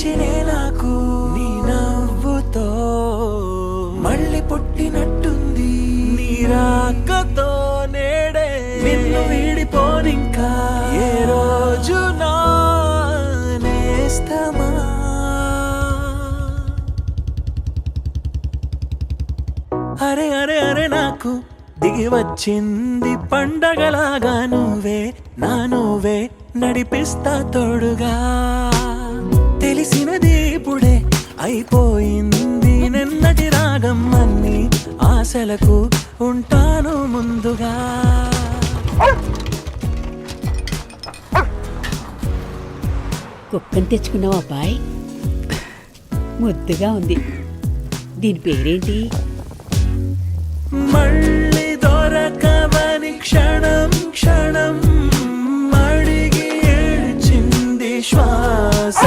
మార్చినే నాకు నీ నవ్వుతో మళ్ళీ పుట్టినట్టుంది నీ రాకతో నేడే నిన్ను వీడిపోనింకా ఏ రోజు నా నేస్తమా. అరే అరే అరే నాకు దిగి వచ్చింది పండగలాగా నువ్వే నా నువ్వే నడిపిస్తా తోడుగా. తెలిసినది ఇప్పుడే అయిపోయింది నిన్నటి రాగం అన్ని ఆశలకు ఉంటాను ముందుగా. కుక్కని తెచ్చుకున్నావు అబ్బాయి, ముద్దుగా ఉంది. దీని పేరేంటి? మళ్ళీ దొరకవని క్షణం క్షణం అడిగి ఏడ్చింది శ్వాస.